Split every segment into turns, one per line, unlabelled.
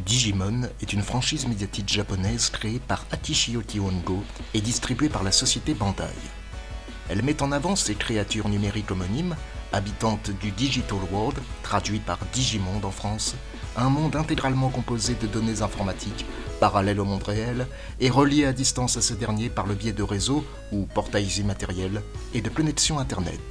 Digimon est une franchise médiatique japonaise créée par Akishio Hongo et distribuée par la société Bandai. Elle met en avant ses créatures numériques homonymes, habitantes du Digital World, traduit par Digimonde en France, un monde intégralement composé de données informatiques, parallèles au monde réel, et relié à distance à ce dernier par le biais de réseaux, ou portails immatériels, et de connexions Internet.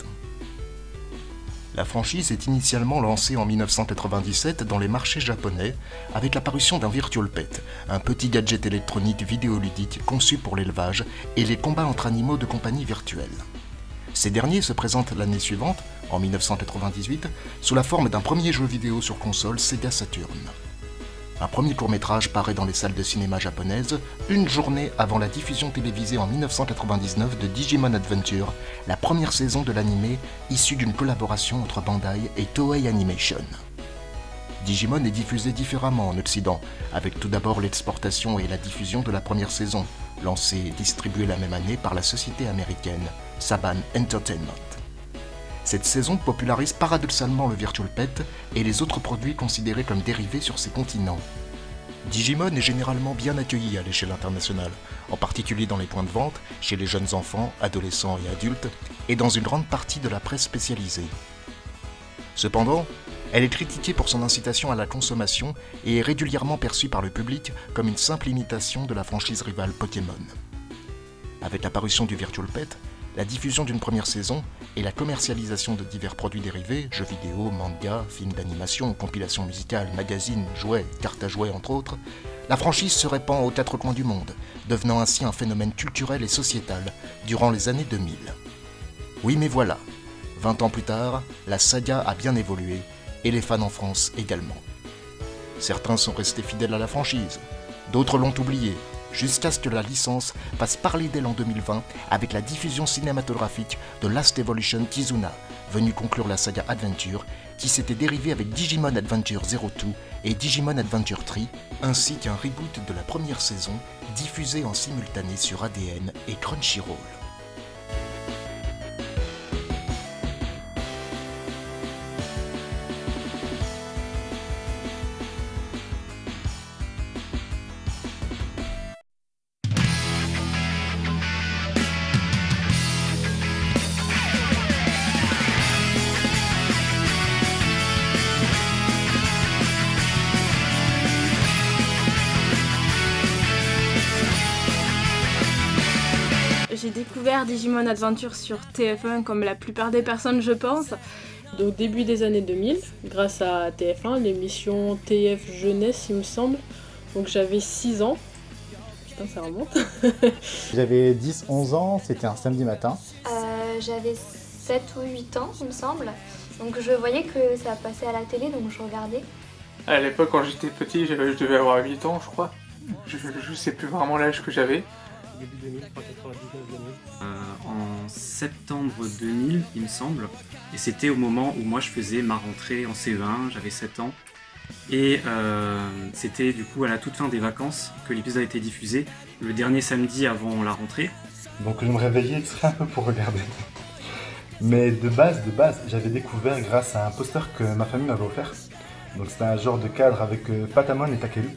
La franchise est initialement lancée en 1997 dans les marchés japonais avec l'apparition d'un Virtual Pet, un petit gadget électronique vidéoludique conçu pour l'élevage et les combats entre animaux de compagnie virtuels. Ces derniers se présentent l'année suivante, en 1998, sous la forme d'un premier jeu vidéo sur console Sega Saturn. Un premier court-métrage paraît dans les salles de cinéma japonaises une journée avant la diffusion télévisée en 1999 de Digimon Adventure, la première saison de l'anime issue d'une collaboration entre Bandai et Toei Animation. Digimon est diffusé différemment en Occident, avec tout d'abord l'exportation et la diffusion de la première saison, lancée et distribuée la même année par la société américaine Saban Entertainment. Cette saison popularise paradoxalement le Virtual Pet et les autres produits considérés comme dérivés sur ces continents. Digimon est généralement bien accueilli à l'échelle internationale, en particulier dans les points de vente, chez les jeunes enfants, adolescents et adultes, et dans une grande partie de la presse spécialisée. Cependant, elle est critiquée pour son incitation à la consommation et est régulièrement perçue par le public comme une simple imitation de la franchise rivale Pokémon. Avec l'apparition du Virtual Pet, la diffusion d'une première saison et la commercialisation de divers produits dérivés, jeux vidéo, mangas, films d'animation, compilations musicales, magazines, jouets, cartes à jouer entre autres, la franchise se répand aux quatre coins du monde, devenant ainsi un phénomène culturel et sociétal durant les années 2000. Oui mais voilà, 20 ans plus tard, la saga a bien évolué, et les fans en France également. Certains sont restés fidèles à la franchise, d'autres l'ont oubliée, jusqu'à ce que la licence fasse parler d'elle en 2020 avec la diffusion cinématographique de Last Evolution Kizuna, venue conclure la saga Adventure, qui s'était dérivée avec Digimon Adventure 02 et Digimon Adventure 3, ainsi qu'un reboot de la première saison, diffusé en simultané sur ADN et Crunchyroll.
J'ai découvert Digimon Adventure sur TF1 comme la plupart des personnes je pense.
Donc début des années 2000, grâce à TF1, l'émission TF Jeunesse il me semble. Donc j'avais 6 ans. Putain ça remonte.
J'avais 10-11 ans, c'était un samedi matin.
J'avais 7 ou 8 ans il me semble. Donc je voyais que ça passait à la télé donc je regardais.
À l'époque quand j'étais petit, je devais avoir 8 ans je crois. Je sais plus vraiment l'âge que j'avais.
Début 2000, 99-2000. En septembre 2000, il me semble. Et c'était au moment où moi je faisais ma rentrée en CE1, j'avais 7 ans. Et c'était du coup à la toute fin des vacances que l'épisode a été diffusé, le dernier samedi avant la rentrée.
Donc je me réveillais exprès un peu pour regarder. Mais de base, j'avais découvert grâce à un poster que ma famille m'avait offert. Donc c'était un genre de cadre avec Patamon et Takeru.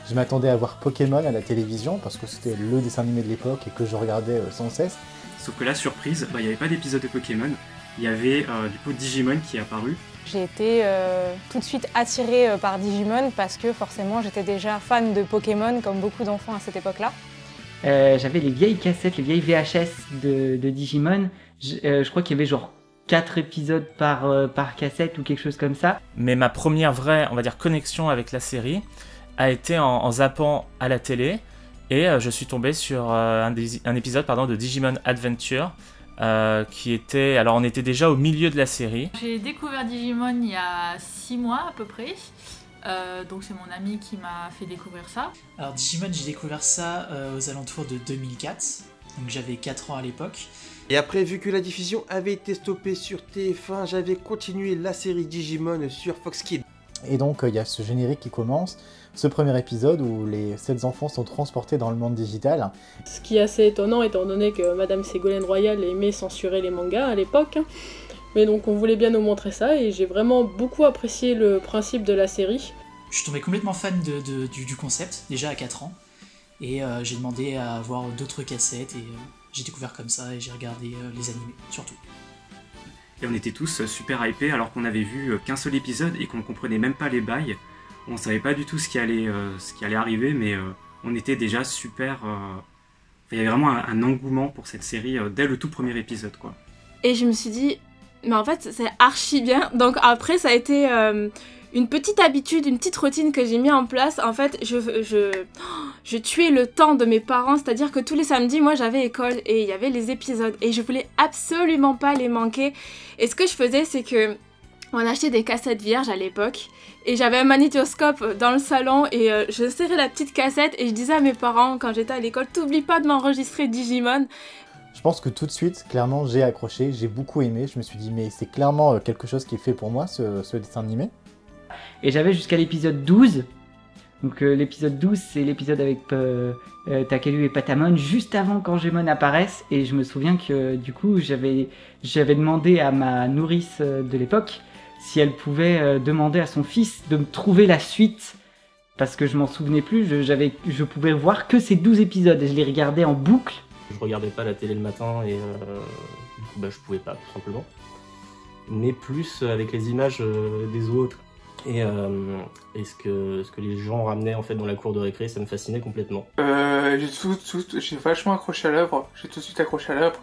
Je m'attendais à voir Pokémon à la télévision parce que c'était le dessin animé de l'époque et que je regardais sans cesse.
Sauf que là, surprise, il n'y avait pas d'épisode de Pokémon, il y avait du coup Digimon qui est apparu.
J'ai été tout de suite attirée par Digimon parce que forcément j'étais déjà fan de Pokémon comme beaucoup d'enfants à cette époque-là.
J'avais les vieilles cassettes, les vieilles VHS de Digimon. Je crois qu'il y avait genre 4 épisodes par cassette ou quelque chose comme ça.
Mais ma première vraie, on va dire, connexion avec la série a été en zappant à la télé et je suis tombé sur un épisode de Digimon Adventure qui était... Alors on était déjà au milieu de la série.
J'ai découvert Digimon il y a 6 mois à peu près, donc c'est mon ami qui m'a fait découvrir ça.
Alors Digimon j'ai découvert ça aux alentours de 2004, donc j'avais 4 ans à l'époque.
Et après, vu que la diffusion avait été stoppée sur TF1, j'avais continué la série Digimon sur Fox Kids.
Et donc il y a ce générique qui commence, ce premier épisode où les 7 enfants sont transportés dans le monde digital.
Ce qui est assez étonnant étant donné que Madame Ségolène Royal aimait censurer les mangas à l'époque. Mais donc on voulait bien nous montrer ça et j'ai vraiment beaucoup apprécié le principe de la série.
Je suis tombé complètement fan du concept, déjà à 4 ans. Et j'ai demandé à avoir d'autres cassettes et j'ai découvert comme ça et j'ai regardé les animés, surtout.
Et on était tous super hypés alors qu'on avait vu qu'un seul épisode et qu'on comprenait même pas les bails. On savait pas du tout ce qui allait arriver, mais on était déjà super... Il y avait vraiment un engouement pour cette série dès le tout premier épisode, quoi.
Et je me suis dit, mais en fait, c'est archi bien. Donc après, ça a été une petite habitude, une petite routine que j'ai mis en place. En fait, je tuais le temps de mes parents, c'est-à-dire que tous les samedis, moi, j'avais école et il y avait les épisodes et je voulais absolument pas les manquer. Et ce que je faisais, c'est que on achetait des cassettes vierges à l'époque et j'avais un magnétoscope dans le salon et je serrais la petite cassette et je disais à mes parents quand j'étais à l'école, t'oublies pas de m'enregistrer Digimon.
Je pense que tout de suite, clairement, j'ai accroché, j'ai beaucoup aimé. Je me suis dit, mais c'est clairement quelque chose qui est fait pour moi, ce dessin animé.
Et j'avais jusqu'à l'épisode 12. Donc l'épisode 12, c'est l'épisode avec Takeru et Patamon, juste avant qu'Angemon apparaisse. Et je me souviens que du coup, j'avais demandé à ma nourrice de l'époque si elle pouvait demander à son fils de me trouver la suite. Parce que je m'en souvenais plus, je pouvais voir que ces 12 épisodes. Et je les regardais en boucle.
Je regardais pas la télé le matin et du coup je pouvais pas tout simplement. Mais plus avec les images des autres et ce que les gens ramenaient en fait dans la cour de récré, ça me fascinait complètement.
J'ai vachement accroché à l'œuvre, j'ai tout de suite accroché à l'œuvre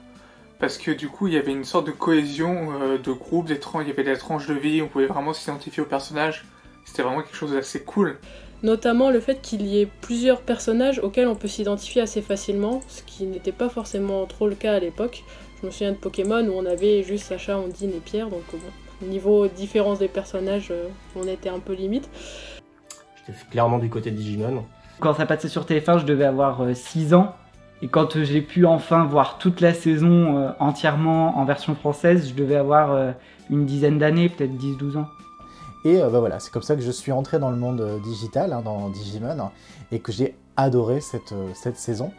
parce que du coup il y avait une sorte de cohésion de groupe, il y avait des tranches de vie, on pouvait vraiment s'identifier aux personnages, c'était vraiment quelque chose d'assez cool.
Notamment le fait qu'il y ait plusieurs personnages auxquels on peut s'identifier assez facilement, ce qui n'était pas forcément trop le cas à l'époque. Je me souviens de Pokémon où on avait juste Sacha, Ondine et Pierre, donc bon, niveau différence des personnages, on était un peu limite.
J'étais clairement du côté de Digimon.
Quand ça passait sur TF1, je devais avoir 6 ans. Et quand j'ai pu enfin voir toute la saison entièrement en version française, je devais avoir une dizaine d'années, peut-être 10-12 ans.
Et voilà, c'est comme ça que je suis entré dans le monde digital, dans Digimon, et que j'ai adoré cette saison.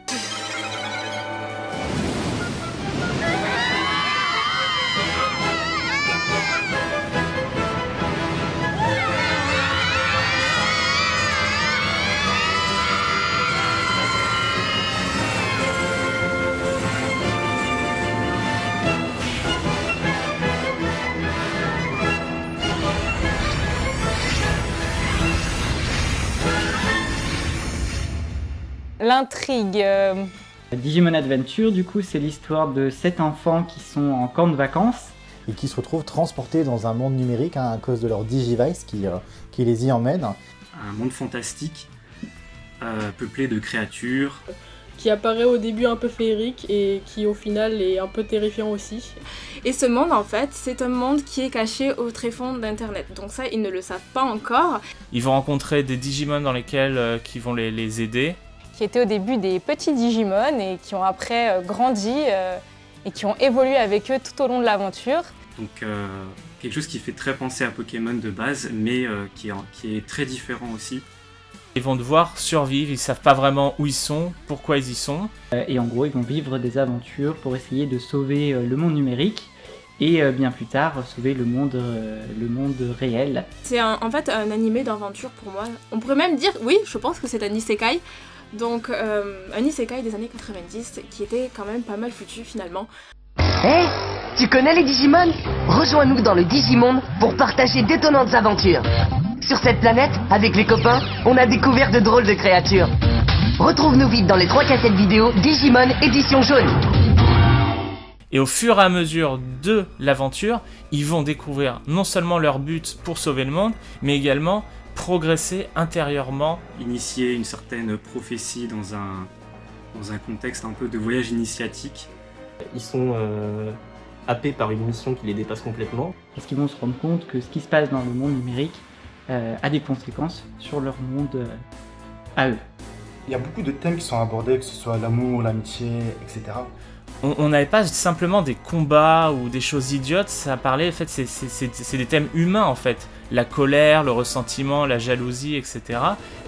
L'intrigue.
Digimon Adventure, du coup, c'est l'histoire de 7 enfants qui sont en camp de vacances.
Et qui se retrouvent transportés dans un monde numérique à cause de leur Digivice qui les y emmène.
Un monde fantastique, peuplé de créatures.
Qui apparaît au début un peu féerique et qui au final est un peu terrifiant aussi.
Et ce monde en fait, c'est un monde qui est caché au tréfonds d'internet. Donc ça, ils ne le savent pas encore.
Ils vont rencontrer des Digimon dans lesquels qui vont les aider.
Qui étaient au début des petits Digimon et qui ont après grandi et qui ont évolué avec eux tout au long de l'aventure.
Donc quelque chose qui fait très penser à Pokémon de base, mais qui est très différent aussi.
Ils vont devoir survivre, ils savent pas vraiment où ils sont, pourquoi ils y sont.
Et en gros, ils vont vivre des aventures pour essayer de sauver le monde numérique et bien plus tard sauver le monde réel.
C'est en fait un animé d'aventure pour moi. On pourrait même dire, oui, je pense que c'est un isekai. Donc un isekai des années 90 qui était quand même pas mal foutu finalement.
Hé, tu connais les Digimon? Rejoins-nous dans le Digimonde pour partager d'étonnantes aventures. Sur cette planète, avec les copains, on a découvert de drôles de créatures. Retrouve-nous vite dans les 3 cassettes vidéo Digimon édition jaune.
Et au fur et à mesure de l'aventure, ils vont découvrir non seulement leur but pour sauver le monde, mais également progresser intérieurement.
Initier une certaine prophétie dans un contexte un peu de voyage initiatique.
Ils sont happés par une mission qui les dépasse complètement.
Parce qu'ils vont se rendre compte que ce qui se passe dans le monde numérique a des conséquences sur leur monde à eux.
Il y a beaucoup de thèmes qui sont abordés, que ce soit l'amour, l'amitié, etc.
On n'avait pas simplement des combats ou des choses idiotes, ça parlait, en fait, c'est des thèmes humains en fait. La colère, le ressentiment, la jalousie, etc.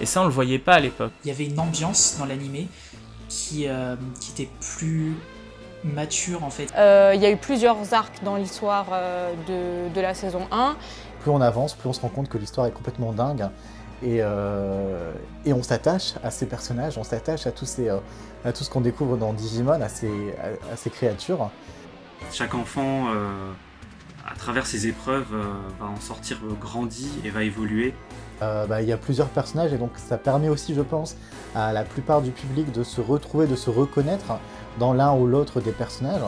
Et ça, on le voyait pas à l'époque.
Il y avait une ambiance dans l'animé qui était plus mature en fait.
Il y a eu plusieurs arcs dans l'histoire de la saison 1.
Plus on avance, plus on se rend compte que l'histoire est complètement dingue Et on s'attache à ces personnages, on s'attache à tout ce qu'on découvre dans Digimon, à ces créatures.
Chaque enfant, à travers ses épreuves, va en sortir grandi et va évoluer.
Il y a plusieurs personnages et donc ça permet aussi, je pense, à la plupart du public de se retrouver, de se reconnaître dans l'un ou l'autre des personnages.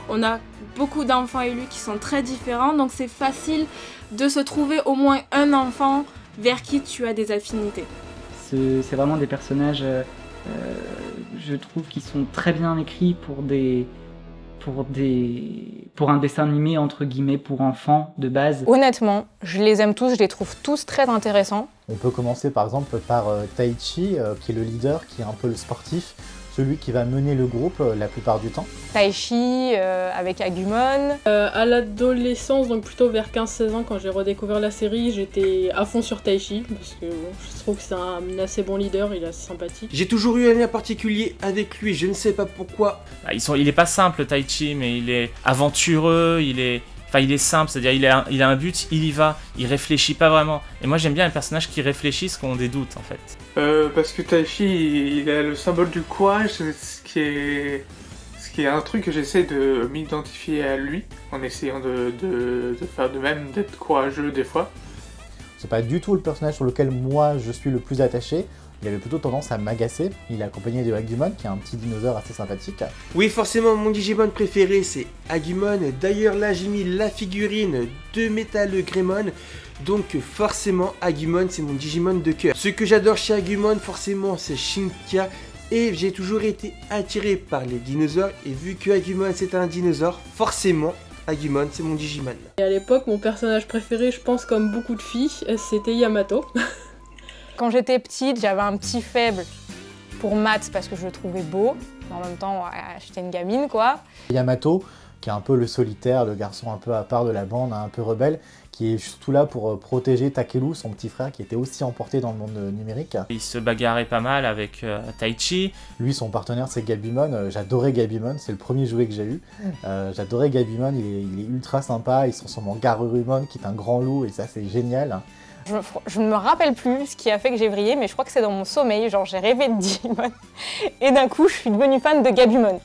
On a beaucoup d'enfants élus qui sont très différents, donc c'est facile de se trouver au moins un enfant vers qui tu as des affinités.
C'est vraiment des personnages, je trouve, qui sont très bien écrits pour un dessin animé entre guillemets pour enfants de base.
Honnêtement, je les aime tous, je les trouve tous très intéressants.
On peut commencer par exemple par Taichi, qui est le leader, qui est un peu le sportif, celui qui va mener le groupe la plupart du temps.
Taichi avec Agumon.
À l'adolescence, donc plutôt vers 15-16 ans, quand j'ai redécouvert la série, j'étais à fond sur Taichi, parce que bon, je trouve que c'est un assez bon leader, il est assez sympathique.
J'ai toujours eu un lien particulier avec lui, je ne sais pas pourquoi.
Il est pas simple, Taichi, mais il est aventureux, il est simple, c'est-à-dire il a un but, il y va, il réfléchit pas vraiment. Et moi j'aime bien les personnages qui réfléchissent quand on a des doutes en fait.
Parce que Taichi, il a le symbole du courage, ce qui est un truc que j'essaie de m'identifier à lui, en essayant de faire de même, d'être courageux des fois.
C'est pas du tout le personnage sur lequel moi je suis le plus attaché. Il avait plutôt tendance à m'agacer. Il est accompagné de Agumon, qui est un petit dinosaure assez sympathique.
Oui, forcément, mon Digimon préféré, c'est Agumon. D'ailleurs, là, j'ai mis la figurine de Metal Greymon. Donc, forcément, Agumon, c'est mon Digimon de cœur. Ce que j'adore chez Agumon, forcément, c'est Shinkia. Et j'ai toujours été attiré par les dinosaures. Et vu que Agumon, c'est un dinosaure, forcément, Agumon, c'est mon Digimon.
Et à l'époque, mon personnage préféré, je pense comme beaucoup de filles, c'était Yamato.
Quand j'étais petite, j'avais un petit faible pour Matt parce que je le trouvais beau. Mais en même temps, j'étais une gamine, quoi.
Yamato, qui est un peu le solitaire, le garçon un peu à part de la bande, un peu rebelle, qui est surtout là pour protéger Takelu, son petit frère, qui était aussi emporté dans le monde numérique.
Il se bagarrait pas mal avec Taichi.
Lui, son partenaire, c'est Gabumon. J'adorais Gabumon, c'est le premier jouet que j'ai eu. J'adorais Gabumon, il est ultra sympa, il se transforme en Garurumon, qui est un grand loup, et ça, c'est génial.
Je ne me rappelle plus ce qui a fait que j'ai vrillé, mais je crois que c'est dans mon sommeil, genre j'ai rêvé de Digimon, et d'un coup je suis devenue fan de Gabumon.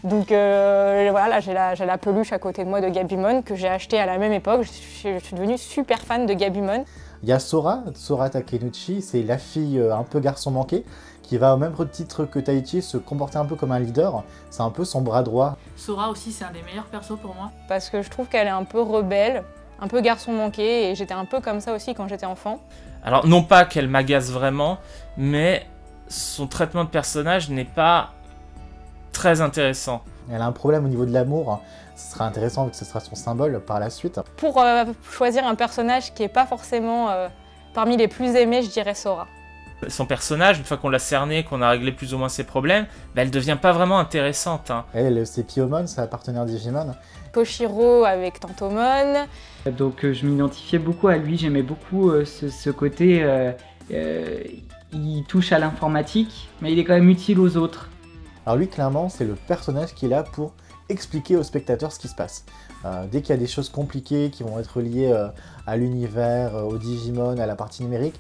Donc voilà, j'ai la peluche à côté de moi de Gabumon que j'ai acheté à la même époque, je suis devenue super fan de Gabumon.
Il y a Sora Takenuchi, c'est la fille un peu garçon manqué, qui va au même titre que Taichi se comporter un peu comme un leader, c'est un peu son bras droit.
Sora aussi c'est un des meilleurs persos pour moi.
Parce que je trouve qu'elle est un peu rebelle, un peu garçon manqué, et j'étais un peu comme ça aussi quand j'étais enfant.
Alors non pas qu'elle m'agace vraiment, mais son traitement de personnage n'est pas très intéressant.
Elle a un problème au niveau de l'amour, ce sera intéressant vu que ce sera son symbole par la suite.
Pour choisir un personnage qui n'est pas forcément parmi les plus aimés, je dirais Sora.
Son personnage, une fois qu'on l'a cerné, qu'on a réglé plus ou moins ses problèmes, elle devient pas vraiment intéressante. Hein.
Elle, c'est Piomon, sa partenaire Digimon.
Poshiro avec Tantomon.
Donc je m'identifiais beaucoup à lui, j'aimais beaucoup ce côté, il touche à l'informatique, mais il est quand même utile aux autres.
Alors lui, clairement, c'est le personnage qui est là pour expliquer aux spectateurs ce qui se passe. Dès qu'il y a des choses compliquées qui vont être liées à l'univers, au Digimon, à la partie numérique,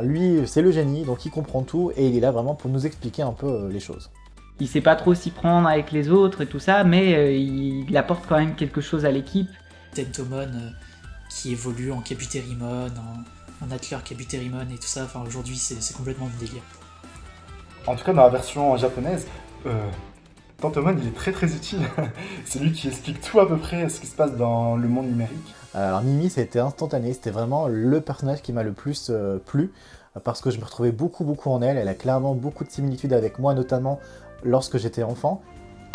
lui, c'est le génie, donc il comprend tout et il est là vraiment pour nous expliquer un peu les choses.
Il sait pas trop s'y prendre avec les autres et tout ça, mais il apporte quand même quelque chose à l'équipe.
Tentomon qui évolue en Kabuterimon, en Atler Kabuterimon et tout ça, enfin aujourd'hui c'est complètement le délire.
En tout cas dans la version japonaise, Tentomon il est très très utile, c'est lui qui explique tout à peu près ce qui se passe dans le monde numérique.
Alors Mimi, ça a été instantané, c'était vraiment le personnage qui m'a le plus plu, parce que je me retrouvais beaucoup en elle, elle a clairement beaucoup de similitudes avec moi, notamment lorsque j'étais enfant.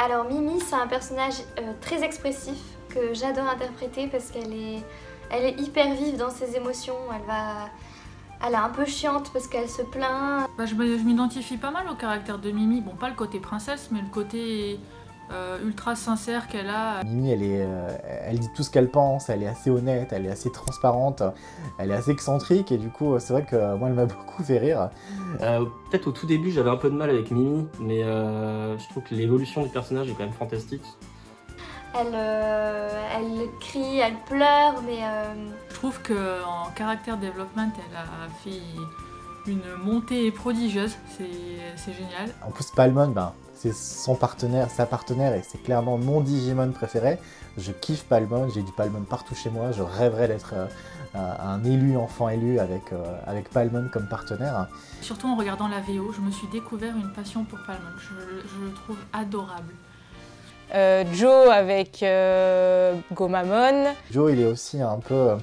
Alors Mimi, c'est un personnage très expressif que j'adore interpréter parce qu'elle est hyper vive dans ses émotions, elle est un peu chiante parce qu'elle se plaint.
Je m'identifie pas mal au caractère de Mimi, bon pas le côté princesse mais le côté ultra sincère qu'elle a.
Mimi, elle dit tout ce qu'elle pense, elle est assez honnête, elle est assez transparente, elle est assez excentrique et du coup c'est vrai que moi elle m'a beaucoup fait rire.
Peut-être au tout début j'avais un peu de mal avec Mimi, mais je trouve que l'évolution du personnage est quand même fantastique.
Elle crie, elle pleure, mais
trouve qu'en character development, elle a fait une montée prodigieuse, c'est génial.
En plus, Palmon, ben, c'est son partenaire, sa partenaire, et c'est clairement mon Digimon préféré. Je kiffe Palmon, j'ai du Palmon partout chez moi, je rêverais d'être un élu, enfant élu avec Palmon comme partenaire.
Surtout en regardant la VO, je me suis découvert une passion pour Palmon, je le trouve adorable.
Joe avec Gomamon.
Joe, il est aussi un peu...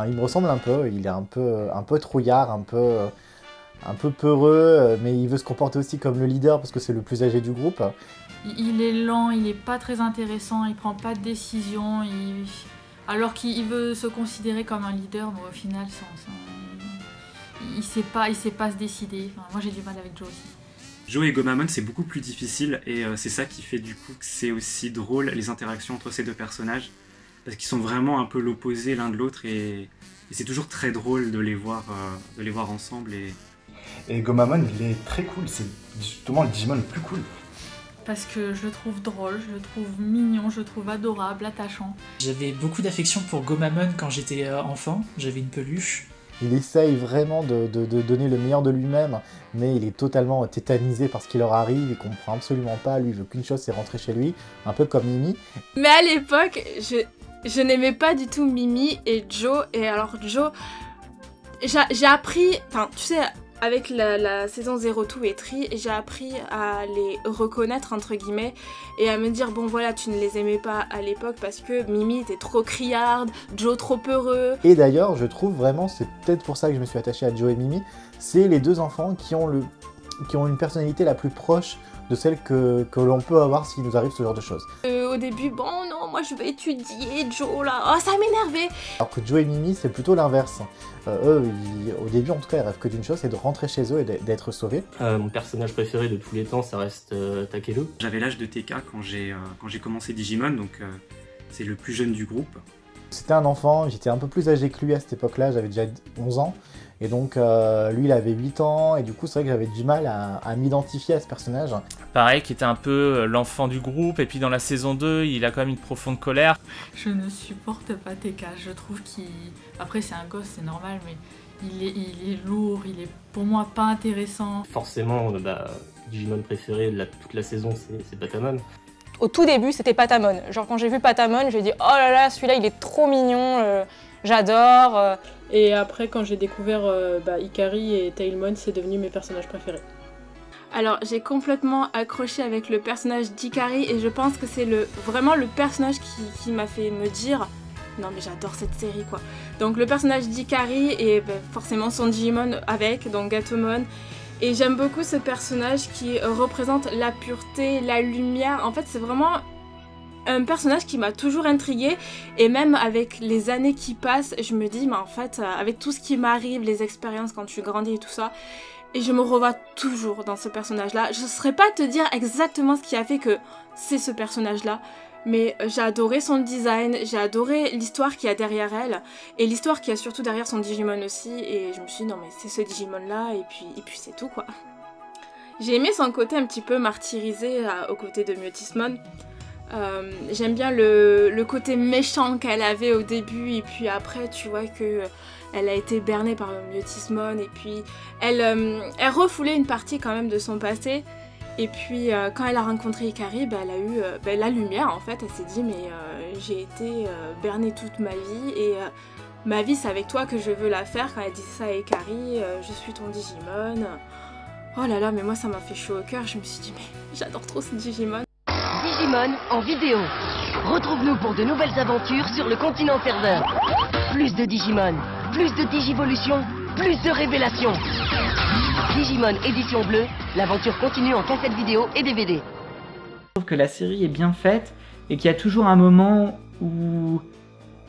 il me ressemble un peu, il est un peu trouillard, un peu peureux, mais il veut se comporter aussi comme le leader parce que c'est le plus âgé du groupe.
Il est lent, il n'est pas très intéressant, il prend pas de décision, alors qu'il veut se considérer comme un leader, mais au final, il sait pas se décider. Enfin, moi, j'ai du mal avec Joe aussi.
Joe et Gomamon, c'est beaucoup plus difficile et c'est ça qui fait du coup que c'est aussi drôle les interactions entre ces deux personnages parce qu'ils sont vraiment un peu l'opposé l'un de l'autre et c'est toujours très drôle de les voir ensemble.
Et Gomamon, il est très cool, c'est justement le Digimon le plus cool.
Parce que je le trouve drôle, je le trouve mignon, je le trouve adorable, attachant.
J'avais beaucoup d'affection pour Gomamon quand j'étais enfant, j'avais une peluche.
Il essaye vraiment de donner le meilleur de lui-même, mais il est totalement tétanisé par ce qui leur arrive, il comprend absolument pas, lui il veut qu'une chose, c'est rentrer chez lui, un peu comme Mimi.
Mais à l'époque, je n'aimais pas du tout Mimi et Joe, et alors Joe, j'ai appris, enfin tu sais, avec la saison 02 et Tri, j'ai appris à les reconnaître entre guillemets et à me dire bon voilà, tu ne les aimais pas à l'époque parce que Mimi était trop criarde, Joe trop peureux.
Et d'ailleurs, je trouve vraiment, c'est peut-être pour ça que je me suis attaché à Joe et Mimi, c'est les deux enfants qui ont une personnalité la plus proche de celle que l'on peut avoir s'il nous arrive ce genre de choses.
Au début, bon non, moi je vais étudier, Joe là, oh ça m'énervait.
Alors que Joe et Mimi, c'est plutôt l'inverse. Eux, au début en tout cas, ils rêvent que d'une chose, c'est de rentrer chez eux et d'être sauvés.
Mon personnage préféré de tous les temps, ça reste Takeru.
J'avais l'âge de TK quand j'ai commencé Digimon, donc c'est le plus jeune du groupe.
C'était un enfant, j'étais un peu plus âgé que lui à cette époque-là, j'avais déjà 11 ans. Et donc lui il avait 8 ans et du coup c'est vrai que j'avais du mal à m'identifier à ce personnage.
Pareil, qui était un peu l'enfant du groupe et puis dans la saison 2 il a quand même une profonde colère.
Je ne supporte pas TK, je trouve qu'il... Après c'est un gosse, c'est normal, mais il est lourd, il est pour moi pas intéressant.
Forcément, Digimon préféré de toute la saison c'est Patamon.
Au tout début c'était Patamon, genre quand j'ai vu Patamon j'ai dit oh là là celui-là il est trop mignon, j'adore.
Et après, quand j'ai découvert Ikari et Tailmon, c'est devenu mes personnages préférés.
Alors, j'ai complètement accroché avec le personnage d'Ikari et je pense que c'est vraiment le personnage qui m'a fait me dire non mais j'adore cette série quoi. Donc le personnage d'Ikari et forcément son Digimon avec, donc Gatomon. Et j'aime beaucoup ce personnage qui représente la pureté, la lumière. En fait, c'est vraiment un personnage qui m'a toujours intriguée et même avec les années qui passent, je me dis mais en fait avec tout ce qui m'arrive, les expériences quand tu grandis et tout ça, et je me revois toujours dans ce personnage-là. Je ne saurais pas te dire exactement ce qui a fait que c'est ce personnage-là, mais j'ai adoré son design, j'ai adoré l'histoire qu'il y a derrière elle et l'histoire qu'il y a surtout derrière son Digimon aussi, et je me suis dit non mais c'est ce Digimon-là et puis c'est tout quoi. J'ai aimé son côté un petit peu martyrisé aux côtés de Myotismon. J'aime bien le côté méchant qu'elle avait au début et puis après tu vois que elle a été bernée par Myotismon et puis elle refoulait une partie quand même de son passé et puis quand elle a rencontré Ikari, elle a eu la lumière en fait. Elle s'est dit mais j'ai été bernée toute ma vie et ma vie c'est avec toi que je veux la faire. Quand elle disait ça à Ikari, je suis ton Digimon. Oh là là, mais moi ça m'a fait chaud au cœur, je me suis dit mais j'adore trop ce Digimon.
Digimon en vidéo. Retrouve-nous pour de nouvelles aventures sur le continent serveur. Plus de Digimon, plus de Digivolution, plus de révélations. Digimon édition bleue, l'aventure continue en cassette vidéo et DVD.
Je trouve que la série est bien faite et qu'il y a toujours un moment où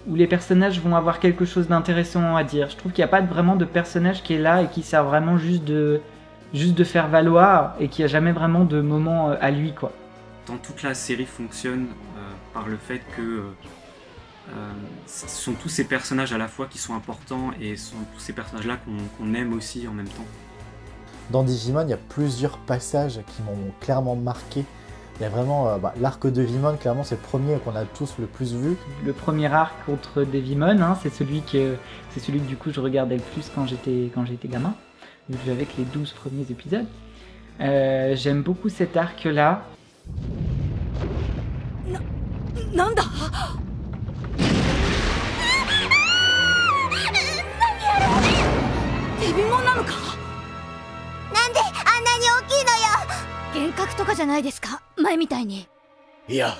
les personnages vont avoir quelque chose d'intéressant à dire. Je trouve qu'il n'y a pas vraiment de personnage qui est là et qui sert vraiment juste de faire valoir et qu'il n'y a jamais vraiment de moment à lui quoi.
Toute la série fonctionne par le fait que ce sont tous ces personnages à la fois qui sont importants et ce sont tous ces personnages-là qu'on aime aussi en même temps.
Dans Digimon, il y a plusieurs passages qui m'ont clairement marqué Il y a vraiment l'arc de Devimon, clairement c'est le premier qu'on a tous le plus vu.
Le premier arc contre Devimon, hein, c'est celui que du coup je regardais le plus quand j'étais gamin, vu que j'avais que les 12 premiers épisodes. J'aime beaucoup cet arc-là.
Nanda! Devimon なのか? なんであんなに大きいのよ。幻覚とかじゃないですか、前みたいに。
いや、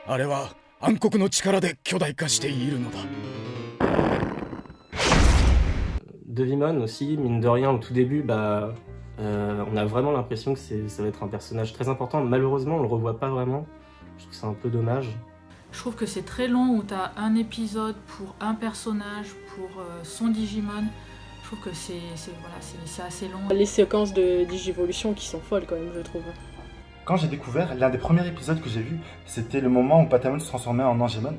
あれは暗黒の力で巨大化しているのだ。
Devimon aussi, mine de rien, au tout début, on a vraiment l'impression que ça va être un personnage très important. Malheureusement, on le revoit pas vraiment. Je trouve que c'est un peu dommage.
Je trouve que c'est très long où tu as un épisode pour un personnage, pour son Digimon. Je trouve que c'est assez long.
Les séquences de Digivolution qui sont folles quand même, je trouve.
Quand j'ai découvert, l'un des premiers épisodes que j'ai vu, c'était le moment où Patamon se transformait en Angemon.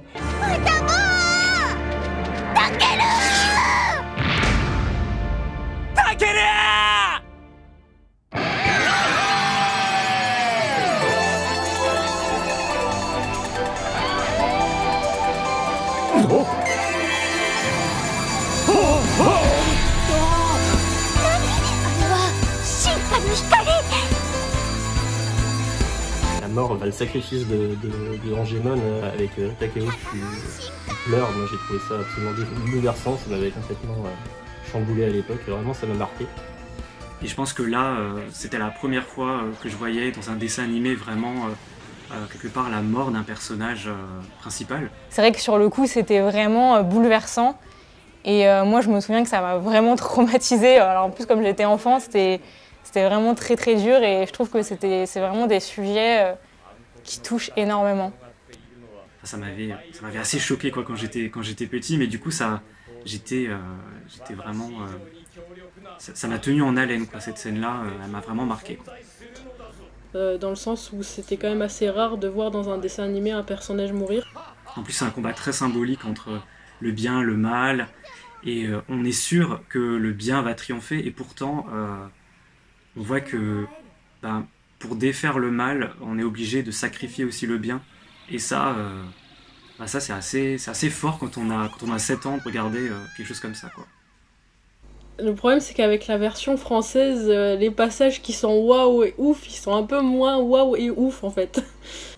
La mort, le sacrifice de Angemon avec Takeo qui pleure, moi j'ai trouvé ça absolument bouleversant, ça m'avait complètement chamboulé à l'époque, vraiment ça m'a marqué.
Et je pense que là, c'était la première fois que je voyais dans un dessin animé vraiment quelque part la mort d'un personnage principal.
C'est vrai que sur le coup, c'était vraiment bouleversant. Et moi, je me souviens que ça m'a vraiment traumatisée. Alors en plus, comme j'étais enfant, c'était vraiment très très dur. Et je trouve que c'est vraiment des sujets qui touchent énormément.
Ça m'avait assez choqué quoi, quand j'étais petit. Mais du coup, j'étais vraiment... ça m'a tenu en haleine, quoi, cette scène-là. Elle m'a vraiment marqué, quoi.
Dans le sens où c'était quand même assez rare de voir dans un dessin animé un personnage mourir.
En plus, c'est un combat très symbolique entre le bien, le mal, et on est sûr que le bien va triompher, et pourtant, on voit que pour défaire le mal, on est obligé de sacrifier aussi le bien, et ça, ça c'est assez fort quand on a 7 ans de regarder quelque chose comme ça, quoi.
Le problème, c'est qu'avec la version française, les passages qui sont waouh et ouf, ils sont un peu moins waouh et ouf en fait.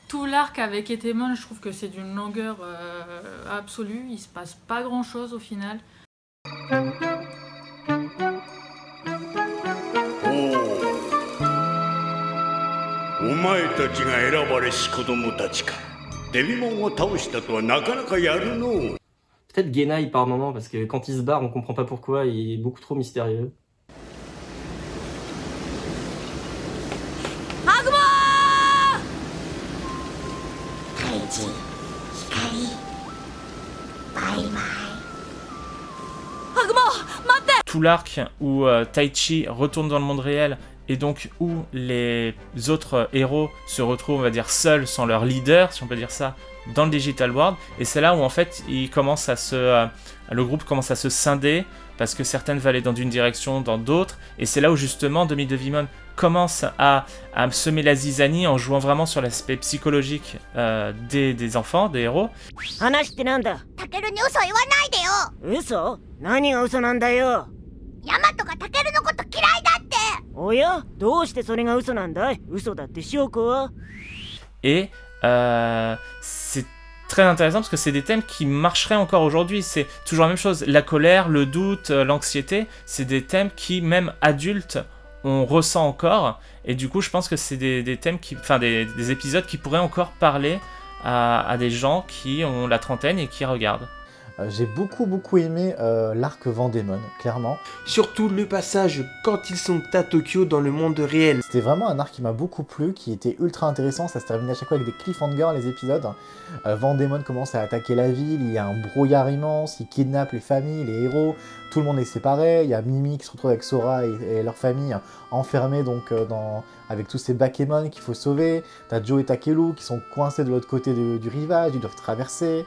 Tout l'arc avec Etemon, je trouve que c'est d'une longueur absolue, il se passe pas grand chose au final.
Peut-être Genai par moment, parce que quand il se barre, on comprend pas pourquoi, il est beaucoup trop mystérieux.
Tout l'arc où Taichi retourne dans le monde réel et donc où les autres héros se retrouvent, on va dire, seuls, sans leur leader, si on peut dire ça, dans le Digital World. Et c'est là où en fait le groupe commence à se scinder parce que certaines veulent aller dans une direction, dans d'autres. Et c'est là où justement Demi Devimon commence à semer la zizanie en jouant vraiment sur l'aspect psychologique des enfants, des héros. Et c'est très intéressant parce que c'est des thèmes qui marcheraient encore aujourd'hui. C'est toujours la même chose. La colère, le doute, l'anxiété, c'est des thèmes qui, même adultes, on ressent encore. Et du coup, je pense que c'est des thèmes des épisodes qui pourraient encore parler à des gens qui ont la trentaine et qui regardent.
J'ai beaucoup aimé l'arc Vendémon, clairement.
Surtout le passage quand ils sont à Tokyo dans le monde réel.
C'était vraiment un arc qui m'a beaucoup plu, qui était ultra intéressant. Ça se terminait à chaque fois avec des cliffhangers, les épisodes. Vendémon commence à attaquer la ville, il y a un brouillard immense, il kidnappe les familles, les héros. Tout le monde est séparé, il y a Mimi qui se retrouve avec Sora et leur famille enfermés donc, avec tous ces Bakémon qu'il faut sauver. T'as Joe et Takelu qui sont coincés de l'autre côté du rivage, ils doivent traverser.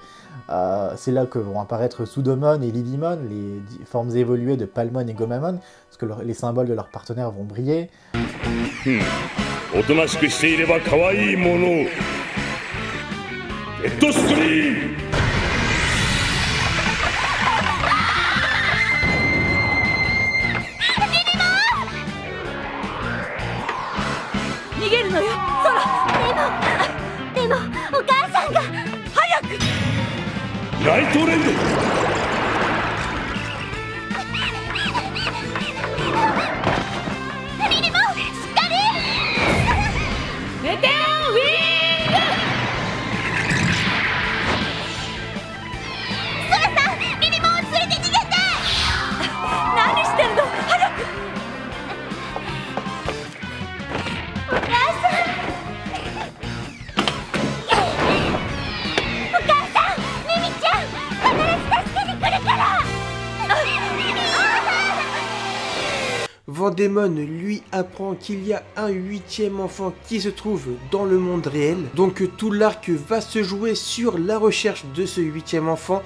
C'est là que vont apparaître Sudomon et Lilymon, les formes évoluées de Palmon et Gomamon, parce que les symboles de leurs partenaires vont briller.
おとなしくしていれば可愛いもの。レッドスクリーン。
逃げるのよ、ソラ。でもお母さんが。早く。
ナイトレンド。
リリモ、しっかり。メテオウィング。ソラさん、リリモを連れて逃げて。何してるの、早く。お母さん。お母さん、ミミちゃん、必ず助けに来るから。
Vandemon lui apprend qu'il y a un 8e enfant qui se trouve dans le monde réel. Donc tout l'arc va se jouer sur la recherche de ce 8e enfant.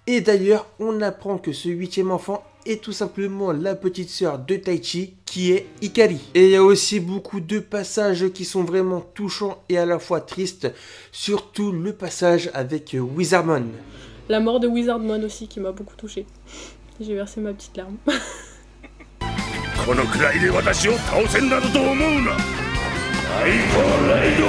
Et d'ailleurs, on apprend que ce 8e enfant est tout simplement la petite sœur de Taichi, qui est Ikari. Et il y a aussi beaucoup de passages qui sont vraiment touchants et à la fois tristes, surtout le passage avec Wizardmon.
La mort de Wizardmon aussi qui m'a beaucoup touchée. J'ai versé ma petite larme.
このくらいで私を倒せんなどと思うな。ナイトレイド。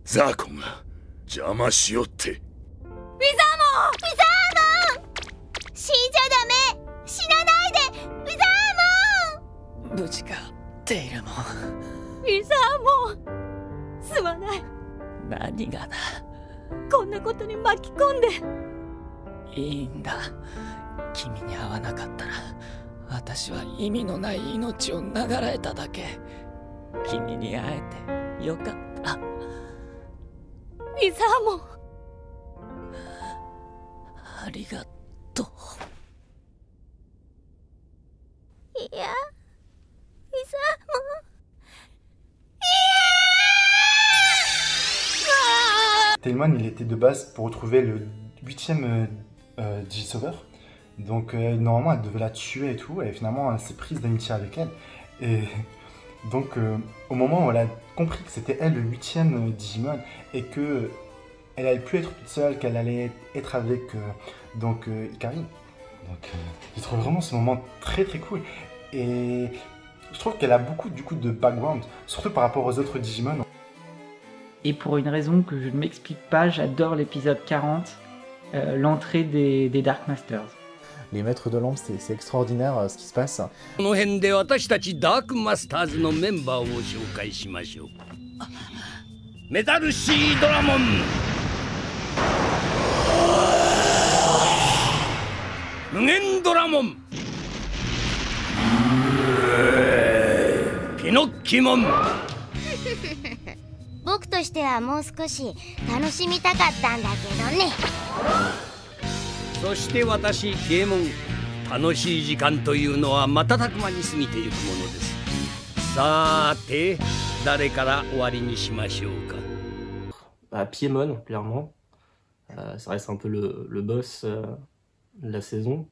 ザーコンが邪魔しよって。
ウィザーモン、ウィザーモン、死んじゃダメ、死なないで、ウィザーモン。
無事か、テイルモン。
ウィザーモン、すまない。
何がだ。
こんなことに巻き込んで。
いいんだ。君に会わなかったら私は意味のない命を流れただけ。君に会えてよかった。
ウィザーモン、
ありがとう。
いや、ウィザーモン。
Tailmon, il était de base pour retrouver le 8e Digisauveur. Donc normalement elle devait la tuer et tout, et finalement elle s'est prise d'amitié avec elle. Et donc au moment où elle a compris que c'était elle le 8e Digimon, et que elle allait plus être toute seule, qu'elle allait être avec Ikari. Donc je trouve vraiment ce moment très très cool. Et je trouve qu'elle a beaucoup du coup de background, surtout par rapport aux autres Digimon.
Et pour une raison que je ne m'explique pas, j'adore l'épisode 40, l'entrée des Dark Masters.
Les maîtres de l'ombre, c'est extraordinaire ce qui se passe.
この辺で私たちダークマスターズのメンバーを紹介しましょう。メタルシードラモン、無限ドラモン、ピノッキモン。
僕としてはもう少し楽しみたかったんだけどね。
そして私ケイモン、楽しい時間というのは瞬く間に過ぎていくものです。さて誰から終わりにしましょうか。
Piemon, clairement. Ça reste un peu le boss de la saison.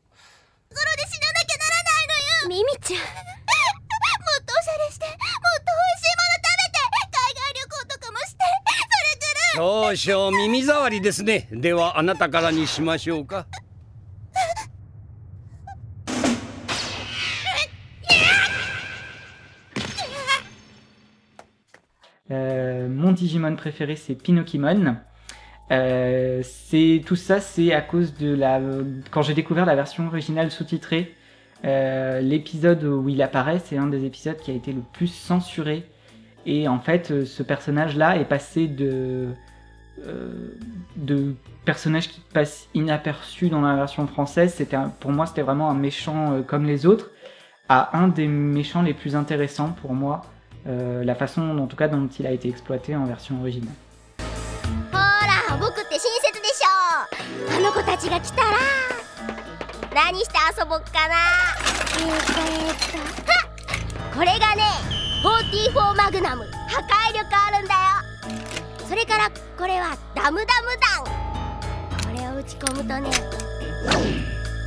ミミちゃん、もっとおしゃれして、もっと美味しいもの食べて、海外旅行とかもして、
少々耳障りですね。ではあなたからにしましょうか。
Mon Digimon préféré, c'est Pinokimon. Tout ça, c'est à cause de quand j'ai découvert la version originale sous-titrée. L'épisode où il apparaît, c'est un des épisodes qui a été le plus censuré. Et en fait, ce personnage-là est passé de personnage qui passe inaperçu dans la version française. Pour moi, c'était vraiment un méchant comme les autres, à un des méchants les plus intéressants pour moi. La façon en tout cas dont il a été exploité en version originale.
ほら、僕って親切でしょ。あの子たちが来たら何して遊ぼっかな。あ、これがね44マグナム破壊力あるんだよ。それからこれはダムダム弾。これを打ち込むとね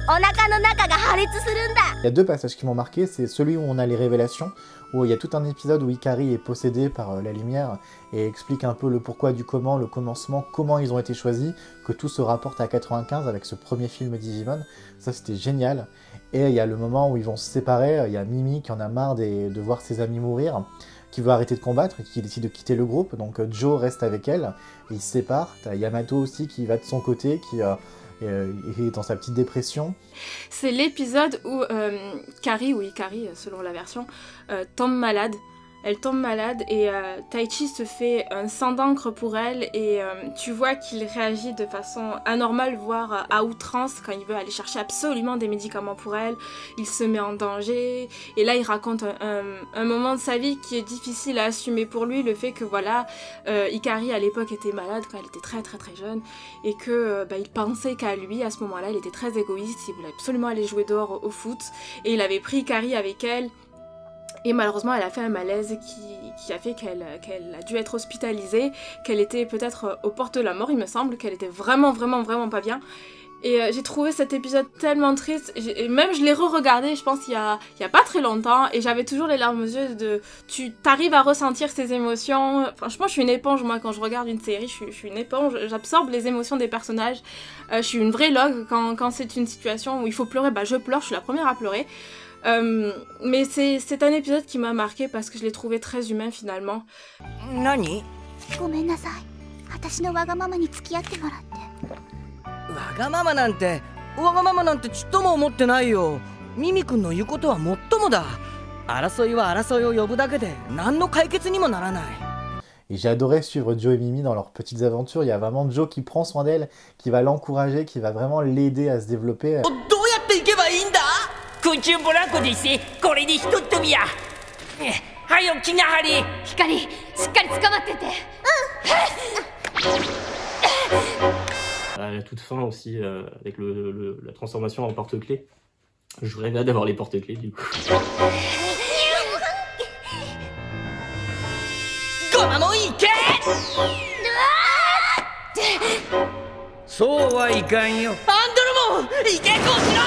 お腹の中が破裂するんだ。
Il y a deux passages qui m'ont marqué, c'est celui où on a les révélations, où il y a tout un épisode où Ikari est possédé par la lumière et explique un peu le pourquoi du comment, le commencement, comment ils ont été choisis, que tout se rapporte à 95 avec ce premier film Digimon. Ça c'était génial. Et il y a le moment où ils vont se séparer, il y a Mimi qui en a marre de voir ses amis mourir, qui veut arrêter de combattre et qui décide de quitter le groupe. Donc Joe reste avec elle, et ils se séparent. T'as Yamato aussi qui va de son côté, qui est dans sa petite dépression.
C'est l'épisode où Kari, ou Ikari selon la version, tombe malade. Elle tombe malade et Taichi se fait un sang d'encre pour elle et tu vois qu'il réagit de façon anormale, voire à outrance quand il veut aller chercher absolument des médicaments pour elle. Il se met en danger et là il raconte un moment de sa vie qui est difficile à assumer pour lui, le fait que voilà, Ikari à l'époque était malade quand elle était très très très jeune et que il pensait qu'à lui à ce moment-là, il était très égoïste, il voulait absolument aller jouer dehors au foot et il avait pris Ikari avec elle. Et malheureusement, elle a fait un malaise qui a fait qu'elle a dû être hospitalisée, qu'elle était peut-être aux portes de la mort, il me semble, qu'elle était vraiment pas bien. Et j'ai trouvé cet épisode tellement triste, et même je l'ai re-regardé, je pense, il y a pas très longtemps, et j'avais toujours les larmes aux yeux tu t'arrives à ressentir ces émotions. Franchement, je suis une éponge, moi, quand je regarde une série, je suis une éponge, j'absorbe les émotions des personnages. Je suis une vraie log quand c'est une situation où il faut pleurer, je pleure, je suis la première à pleurer. Mais c'est un épisode qui m'a marqué parce que je l'ai trouvé très humain finalement.
Nani? ごめんなさい。私のわがままに付き合ってもらって。
わがままなんてちっとも思ってないよ。ミミ君の言うことはもっともだ。争いは争いを呼ぶだけで何の解決にもならない。
Et j'ai adoré suivre Joe et Mimi dans leurs petites aventures. Il y a vraiment Joe qui prend soin d'elle, qui va l'encourager, qui va vraiment l'aider à se développer.
どうやっていけばいいんだ？
空中ブランコでしてこれでひとっ飛びや。はいよきなはり。
光しっかり捕まってて。
À la toute fin aussi, avec la transformation en porte-clés. Je rêvais d'avoir les porte-clés du coup.
ゴマモンいけ！そうはいかんよ。アンドロモンいけこちら！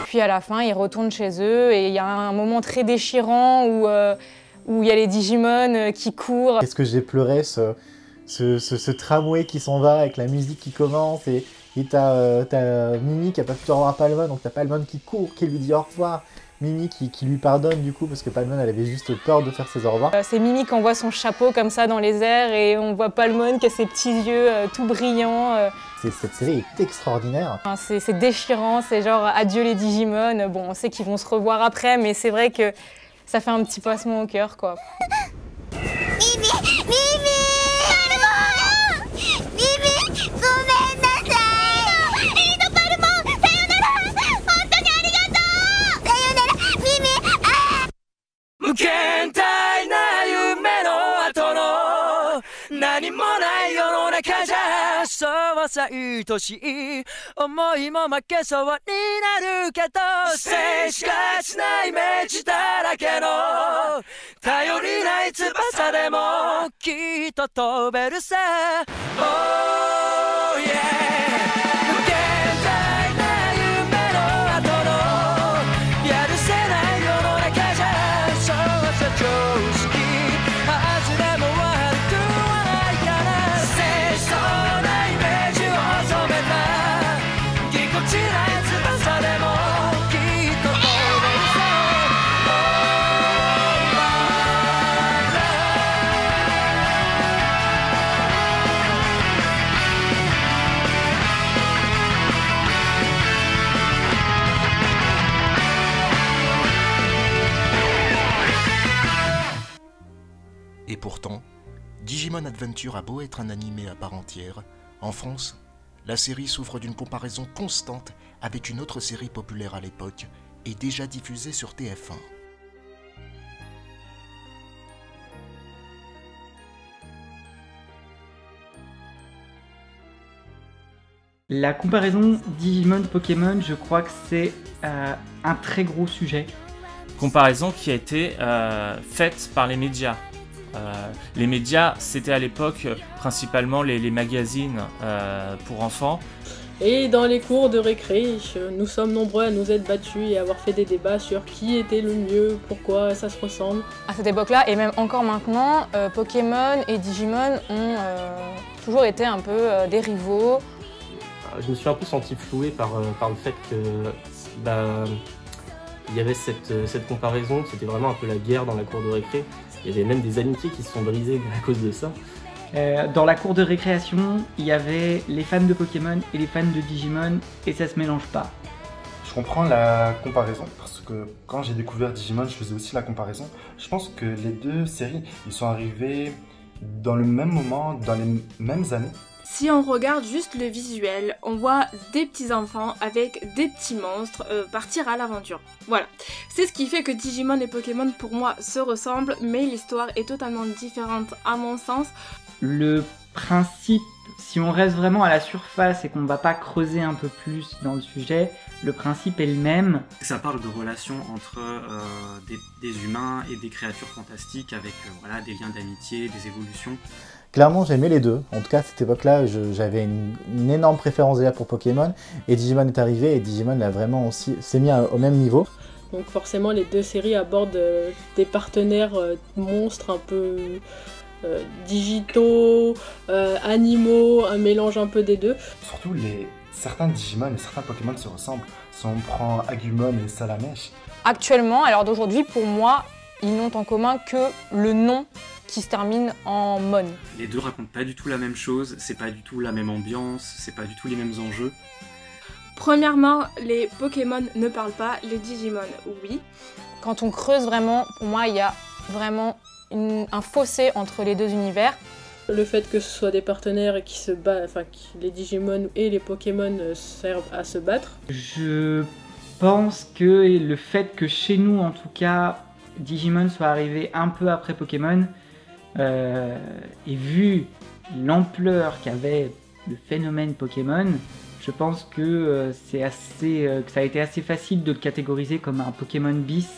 Puis à la fin, ils retournent chez eux et il y a un moment très déchirant où il y a les Digimon qui courent.
Qu'est-ce que j'ai pleuré, ce tramway qui s'en va avec la musique qui commence et t'as Mimi qui a pas pu revoir Palmon, donc t'as Palmon qui court, qui lui dit au revoir. Mimi qui lui pardonne du coup parce que Palmon elle avait juste peur de faire ses au revoir.
C'est Mimi qui envoie son chapeau comme ça dans les airs et on voit Palmon qui a ses petits yeux tout brillants.
Cette série est extraordinaire.
C'est déchirant, c'est genre adieu les Digimon. Bon, on sait qu'ils vont se revoir après, mais c'est vrai que ça fait un petit pincement au cœur quoi.
Mimi! Mimi! Palmon! Mimi! ごめんなさい！パルモン！さよなら！本当にありがとう！さよなら！ミミ！
無限大な夢の後の何もない世の中じゃそうさ愛しい思いも負けそうになるけど静しかしないイメージだらけの頼りない翼でもきっと飛べるさ Oh yeah 無限大な夢の後のやるせない世の中じゃそうさ常識外れも悪くはないから清楚なイメージを染めたぎこちない翼でもきっと飛べるさ Oh my love
Et pourtant, Digimon Adventure a beau être un animé à part entière, en France, la série souffre d'une comparaison constante avec une autre série populaire à l'époque et déjà diffusée sur TF1.
La comparaison Digimon-Pokémon, je crois que c'est un très gros sujet.
Comparaison qui a été faite par les médias. Les médias, c'était à l'époque principalement les magazines pour enfants.
Et dans les cours de récré, nous sommes nombreux à nous être battus et avoir fait des débats sur qui était le mieux, pourquoi ça se ressemble.
À cette époque-là, et même encore maintenant, Pokémon et Digimon ont toujours été un peu des rivaux.
Je me suis un peu senti floué par le fait que il y avait cette comparaison, c'était vraiment un peu la guerre dans la cour de récré. Il y avait même des amitiés qui se sont brisées à cause de ça.
Dans la cour de récréation, il y avait les fans de Pokémon et les fans de Digimon, et ça se mélange pas.
Je comprends la comparaison, parce que quand j'ai découvert Digimon, je faisais aussi la comparaison. Je pense que les deux séries, ils sont arrivés dans le même moment, dans les mêmes années.
Si on regarde juste le visuel, on voit des petits enfants avec des petits monstres partir à l'aventure. Voilà. C'est ce qui fait que Digimon et Pokémon pour moi se ressemblent, mais l'histoire est totalement différente à mon sens.
Le principe, si on reste vraiment à la surface et qu'on ne va pas creuser un peu plus dans le sujet, le principe est le même.
Ça parle de relations entre des humains et des créatures fantastiques avec voilà, des liens d'amitié, des évolutions.
Clairement, j'aimais les deux. En tout cas, à cette époque-là, j'avais une énorme préférence déjà pour Pokémon. Et Digimon est arrivé, et Digimon a vraiment aussi s'est mis au même niveau.
Donc forcément, les deux séries abordent des partenaires monstres un peu digitaux, animaux, un mélange un peu des deux.
Surtout, certains Digimon et certains Pokémon se ressemblent. Si on prend Agumon et Salamèche.
Actuellement, à l'heure d'aujourd'hui, pour moi, ils n'ont en commun que le nom qui se termine en Mon.
Les deux racontent pas du tout la même chose, c'est pas du tout la même ambiance, c'est pas du tout les mêmes enjeux.
Premièrement, les Pokémon ne parlent pas, les Digimon, oui.
Quand on creuse vraiment, pour moi, il y a vraiment un fossé entre les deux univers.
Le fait que ce soit des partenaires qui se battent, enfin, que les Digimon et les Pokémon servent à se battre.
Je pense que le fait que chez nous, en tout cas, Digimon soit arrivé un peu après Pokémon, et vu l'ampleur qu'avait le phénomène Pokémon, je pense que que ça a été assez facile de le catégoriser comme un Pokémon bis.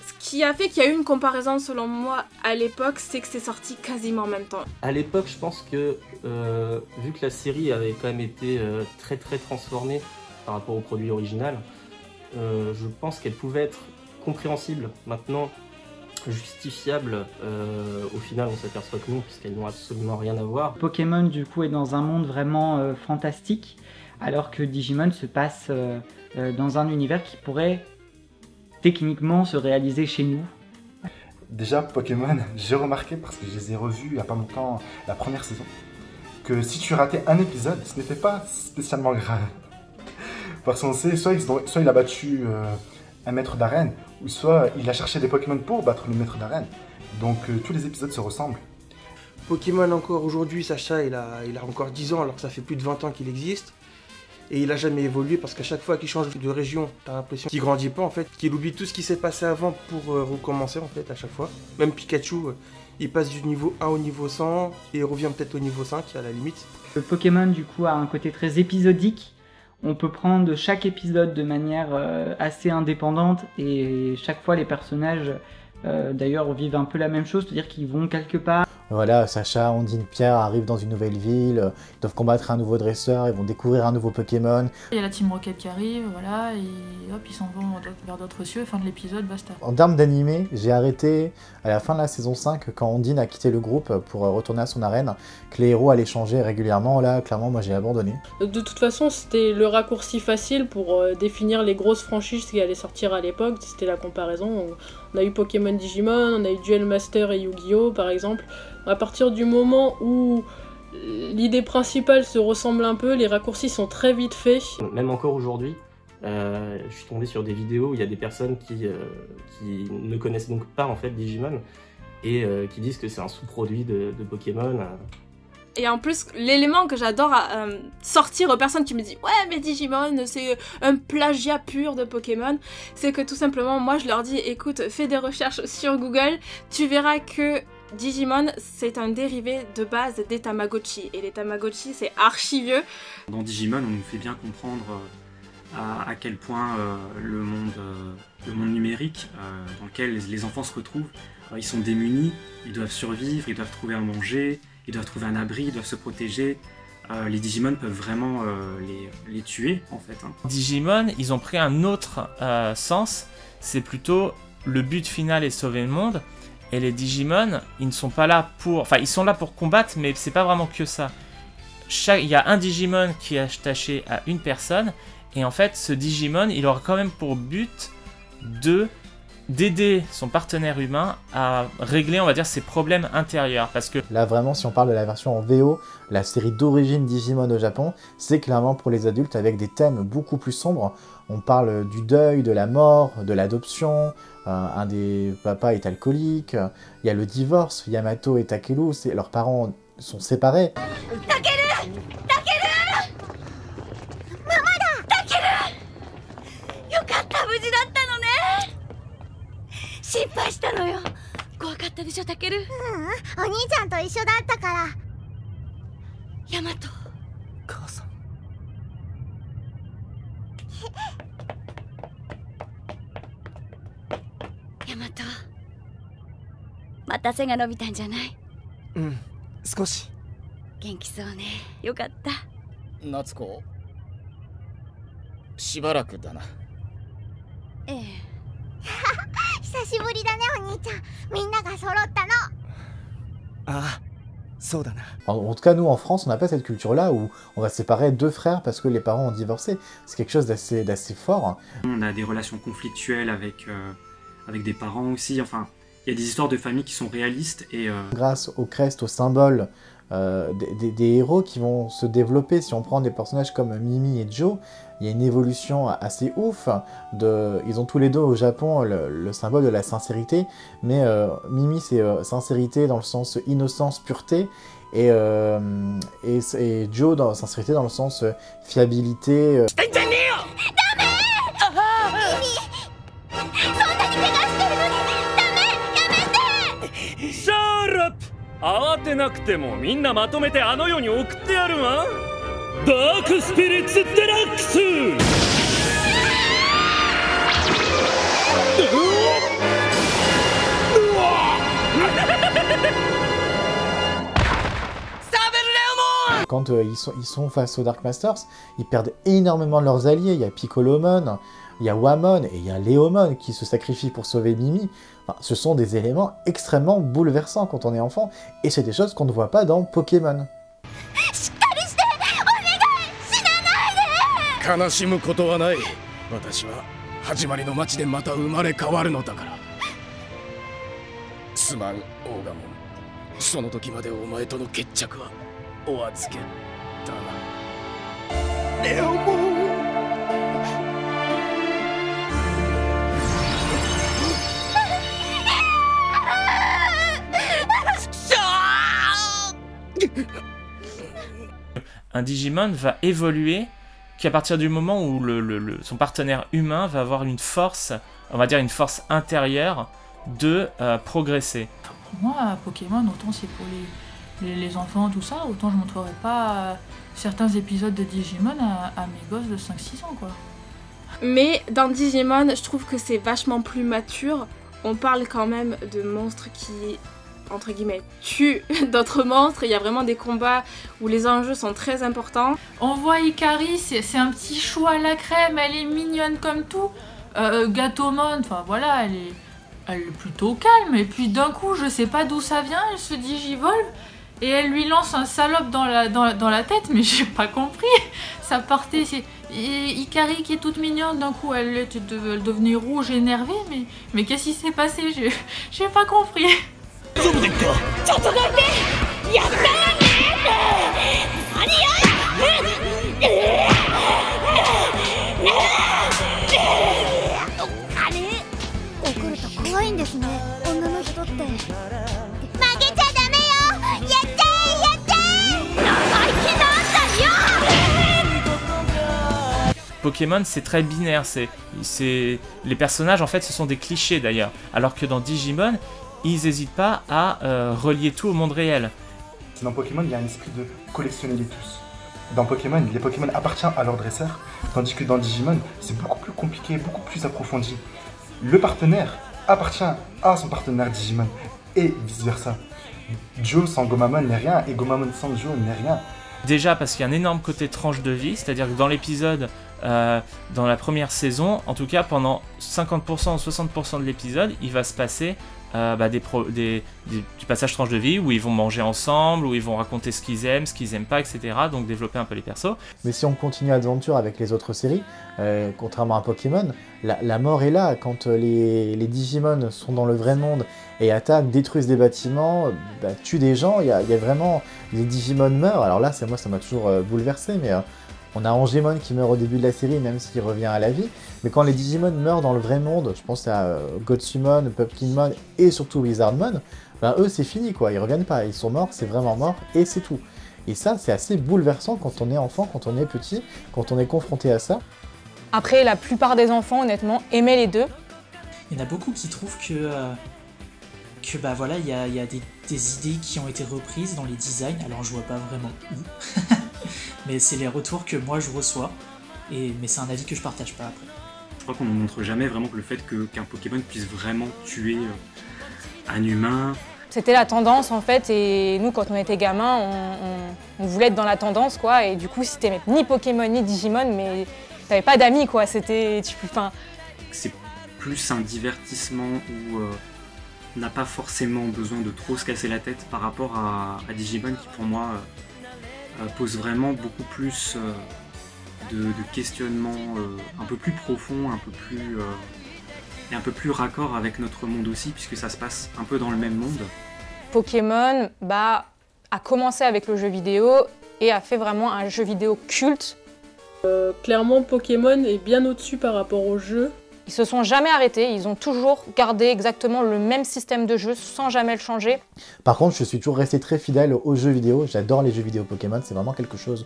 Ce qui a fait qu'il y a eu une comparaison selon moi à l'époque, c'est que c'est sorti quasiment en même temps.
À l'époque, je pense que vu que la série avait quand même été très très transformée par rapport au produit original, je pense qu'elle pouvait être compréhensible. Maintenant, justifiable, au final on s'aperçoit que non, puisqu'elles n'ont absolument rien à voir.
Pokémon du coup est dans un monde vraiment fantastique, alors que Digimon se passe dans un univers qui pourrait techniquement se réaliser chez nous.
Déjà Pokémon, j'ai remarqué, parce que je les ai revus il n'y a pas longtemps, la première saison, que si tu ratais un épisode, ce n'était pas spécialement grave. Parce qu'on sait, soit il a battu un maître d'arène, ou soit il a cherché des Pokémon pour battre le maître d'arène. Donc tous les épisodes se ressemblent.
Pokémon encore aujourd'hui, Sacha, il a encore 10 ans alors que ça fait plus de 20 ans qu'il existe. Et il a jamais évolué parce qu'à chaque fois qu'il change de région, t'as l'impression qu'il grandit pas en fait, qu'il oublie tout ce qui s'est passé avant pour recommencer en fait à chaque fois. Même Pikachu, il passe du niveau 1 au niveau 100 et revient peut-être au niveau 5 à la limite.
Le Pokémon du coup a un côté très épisodique. On peut prendre chaque épisode de manière assez indépendante et chaque fois les personnages d'ailleurs vivent un peu la même chose, c'est-à-dire qu'ils vont quelque part.
Voilà, Sacha, Ondine, Pierre arrivent dans une nouvelle ville, ils doivent combattre un nouveau dresseur, ils vont découvrir un nouveau Pokémon.
Il y a la Team Rocket qui arrive, voilà, et hop, ils s'en vont vers d'autres cieux, fin de l'épisode, basta.
En termes d'animé, j'ai arrêté à la fin de la saison 5, quand Ondine a quitté le groupe pour retourner à son arène, que les héros allaient changer régulièrement. Là, clairement, moi j'ai abandonné.
De toute façon, c'était le raccourci facile pour définir les grosses franchises qui allaient sortir à l'époque, c'était la comparaison. On a eu Pokémon Digimon, on a eu Duel Master et Yu-Gi-Oh par exemple. À partir du moment où l'idée principale se ressemble un peu, les raccourcis sont très vite faits.
Même encore aujourd'hui, je suis tombé sur des vidéos où il y a des personnes qui ne connaissent donc pas en fait Digimon et qui disent que c'est un sous-produit de Pokémon.
Et en plus, l'élément que j'adore sortir aux personnes qui me disent « Ouais, mais Digimon, c'est un plagiat pur de Pokémon », c'est que tout simplement, moi, je leur dis « Écoute, fais des recherches sur Google, tu verras que Digimon, c'est un dérivé de base des Tamagotchi. Et les Tamagotchi, c'est archi vieux.
Dans Digimon, on nous fait bien comprendre à quel point le monde numérique dans lequel les enfants se retrouvent, ils sont démunis, ils doivent survivre, ils doivent trouver à manger, ils doivent trouver un abri, ils doivent se protéger. Les Digimon peuvent vraiment les tuer, en fait. Hein.
Digimon, ils ont pris un autre sens, c'est plutôt le but final est sauver le monde. Et les Digimon, ils ne sont pas là pour... Enfin, ils sont là pour combattre, mais c'est pas vraiment que ça. Il y a un Digimon qui est attaché à une personne, et en fait, ce Digimon, il aura quand même pour but d'aider son partenaire humain à régler, on va dire, ses problèmes intérieurs. Parce que
là, vraiment, si on parle de la version en VO, la série d'origine Digimon au Japon, c'est clairement pour les adultes avec des thèmes beaucoup plus sombres. On parle du deuil, de la mort, de l'adoption, un des papas est alcoolique, il y a le divorce, Yamato et Takeru, leurs parents sont séparés.
Takeru! Takeru! Maman da! Takeru! Yokatta, buji datta no ne! Shinpai shita no yo. Kowakatta desho, Takeru? O兄ちゃんと一緒だったから。Yamato.
母さん。
ヤマト、また背が伸びたんじゃない？
うん、少し。
元気そうね。よかった。
夏子、しばらくだな。
ええ。久しぶりだね、お兄ちゃん。みんなが揃ったの。
ああ、そうだな。
En tout cas, nous, en France, on n'a pas cette culture-là où on va séparer deux frères parce que les parents ont divorcé. C'est quelque chose d'assez fort.
On a des relations conflictuelles avec des parents aussi. Enfin, il y a des histoires de famille qui sont réalistes et...
Grâce au crest, au symbole des héros qui vont se développer. Si on prend des personnages comme Mimi et Joe, il y a une évolution assez ouf. Ils ont tous les deux au Japon le symbole de la sincérité, mais Mimi c'est sincérité dans le sens innocence, pureté, et Joe dans sincérité dans le sens fiabilité.
Shut up! 慌てなくてもみんなまとめてあの世に送ってやるわ。ダークスピリッツデラックス。
Quand ils sont face aux Dark Masters, ils perdent énormément de leurs alliés. Il y a Piccolomon, il y a Wamon et il y a Leomon qui se sacrifient pour sauver Mimi. Enfin, ce sont des éléments extrêmement bouleversants quand on est enfant, et c'est des choses qu'on ne voit pas dans Pokémon.
悲しむことはない。私は始まりの街でまた生まれ変わるのだから。すまん、オーガモン。その時までお前との決着はお預けだな。レオモン。
Un Digimon va évoluer qu'à partir du moment où son partenaire humain va avoir une force, on va dire une force intérieure de progresser.
Pour moi, Pokémon, autant c'est pour les enfants, tout ça, autant je montrerai pas certains épisodes de Digimon à mes gosses de 5-6 ans, quoi.
Mais dans Digimon, je trouve que c'est vachement plus mature. On parle quand même de monstres qui, entre guillemets, tuent d'autres monstres. Il y a vraiment des combats où les enjeux sont très importants.
On voit Ikari, c'est un petit chou à la crème, elle est mignonne comme tout. Gatomon, enfin voilà, elle est plutôt calme. Et puis d'un coup, je sais pas d'où ça vient, elle se digivolve. Et elle lui lance un salope dans la tête, mais j'ai pas compris. Ça partait, c'est Ikari qui est toute mignonne, d'un coup elle devenait rouge, énervée, mais qu'est-ce qui s'est passé? J'ai pas compris.
Pokémon, c'est très binaire, les personnages en fait ce sont des clichés d'ailleurs, alors que dans Digimon, ils n'hésitent pas à relier tout au monde réel.
Dans Pokémon, il y a un esprit de collectionner les tous. Dans Pokémon, les Pokémon appartiennent à leur dresseur, tandis que dans Digimon, c'est beaucoup plus compliqué, beaucoup plus approfondi. Le partenaire appartient à son partenaire Digimon, et vice-versa. Joe sans Gomamon n'est rien, et Gomamon sans Joe n'est rien.
Déjà parce qu'il y a un énorme côté tranche de vie, c'est-à-dire que dans l'épisode, dans la première saison, en tout cas pendant 50% ou 60% de l'épisode, il va se passer du passage tranche de vie où ils vont manger ensemble, où ils vont raconter ce qu'ils aiment pas, etc. Donc développer un peu les persos.
Mais si on continue Adventure avec les autres séries, contrairement à Pokémon, la mort est là. Quand les Digimon sont dans le vrai monde et attaquent, détruisent des bâtiments, tuent des gens, il y a vraiment... Les Digimon meurent. Alors là, ça m'a toujours bouleversé, mais... On a Angemon qui meurt au début de la série, même s'il revient à la vie. Mais quand les Digimon meurent dans le vrai monde, je pense à Godsumon, Pumpkinmon et surtout Wizardmon, eux c'est fini quoi, ils reviennent pas, ils sont morts, c'est vraiment mort et c'est tout. Et ça c'est assez bouleversant quand on est enfant, quand on est petit, quand on est confronté à ça.
Après, la plupart des enfants, honnêtement, aimaient les deux.
Il y en a beaucoup qui trouvent que voilà, il y a des idées qui ont été reprises dans les designs, alors je vois pas vraiment où. Mais c'est les retours que moi je reçois, mais c'est un avis que je partage pas après.
Je crois qu'on ne montre jamais vraiment que le fait qu'un Pokémon puisse vraiment tuer un humain.
C'était la tendance en fait, et nous quand on était gamins, on voulait être dans la tendance quoi, et du coup si t'aimais ni Pokémon ni Digimon, mais t'avais pas d'amis quoi, c'était...
C'est plus un divertissement où on n'a pas forcément besoin de trop se casser la tête par rapport à Digimon qui pour moi... pose vraiment beaucoup plus de questionnements un peu plus profonds, et un peu plus raccord avec notre monde aussi, puisque ça se passe un peu dans le même monde.
Pokémon a commencé avec le jeu vidéo et a fait vraiment un jeu vidéo culte.
Clairement, Pokémon est bien au-dessus par rapport au jeu.
Ils se sont jamais arrêtés, ils ont toujours gardé exactement le même système de jeu sans jamais le changer.
Par contre, je suis toujours resté très fidèle aux jeux vidéo, j'adore les jeux vidéo Pokémon, c'est vraiment quelque chose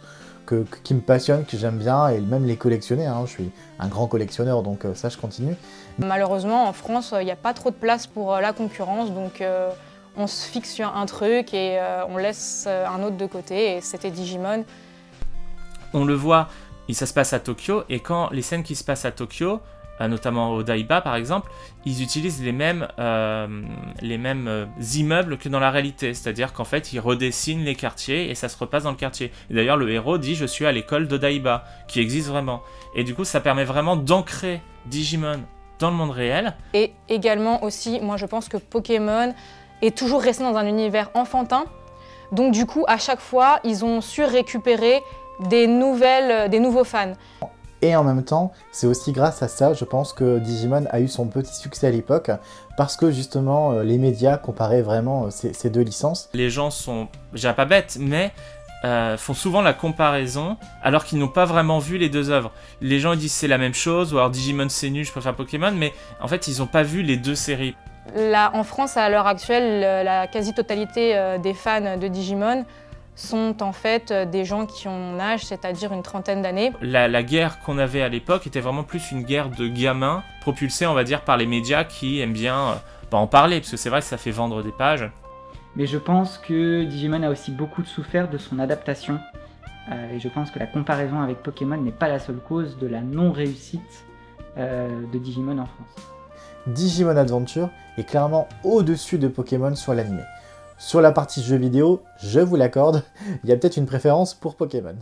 qui me passionne, que j'aime bien, et même les collectionner, hein. Je suis un grand collectionneur, donc ça je continue.
Malheureusement, en France, il n'y a pas trop de place pour la concurrence, donc on se fixe sur un truc et on laisse un autre de côté, et c'était Digimon.
On le voit, ça se passe à Tokyo, et quand les scènes qui se passent à Tokyo, notamment au Daiba par exemple, ils utilisent les mêmes immeubles que dans la réalité, c'est-à-dire qu'en fait ils redessinent les quartiers et ça se repasse dans le quartier. Et d'ailleurs le héros dit je suis à l'école de Daiba, qui existe vraiment. Et du coup ça permet vraiment d'ancrer Digimon dans le monde réel. Et
également aussi, moi je pense que Pokémon est toujours resté dans un univers enfantin, donc du coup à chaque fois ils ont su récupérer des nouveaux fans.
Et en même temps, c'est aussi grâce à ça, je pense que Digimon a eu son petit succès à l'époque, parce que justement, les médias comparaient vraiment ces deux licences.
Les gens sont, je dirais pas bêtes, mais font souvent la comparaison, alors qu'ils n'ont pas vraiment vu les deux œuvres. Les gens ils disent c'est la même chose, ou alors Digimon c'est nul, je préfère Pokémon, mais en fait ils n'ont pas vu les deux séries.
Là, en France, à l'heure actuelle, la quasi-totalité des fans de Digimon sont en fait des gens qui ont mon âge, c'est-à-dire une trentaine d'années.
La guerre qu'on avait à l'époque était vraiment plus une guerre de gamins, propulsée on va dire par les médias qui aiment bien en parler, parce que c'est vrai que ça fait vendre des pages.
Mais je pense que Digimon a aussi beaucoup souffert de son adaptation, et je pense que la comparaison avec Pokémon n'est pas la seule cause de la non-réussite de Digimon en France.
Digimon Adventure est clairement au-dessus de Pokémon sur l'anime. Sur la partie jeux vidéo, je vous l'accorde, il y a peut-être une préférence pour Pokémon.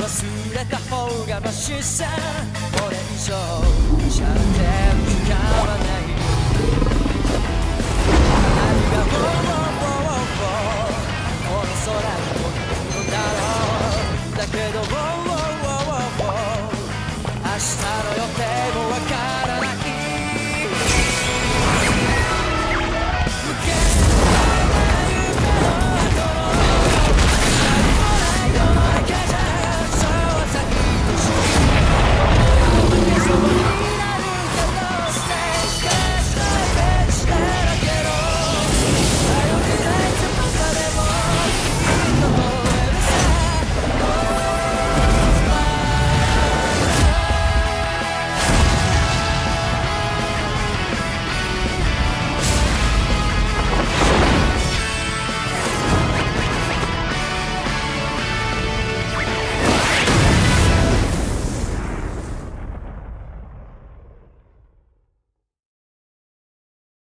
忘れた方がマシさこれ以上しゃべってる時間はない何がこの空に飛ぶのだろうだけど明日の予定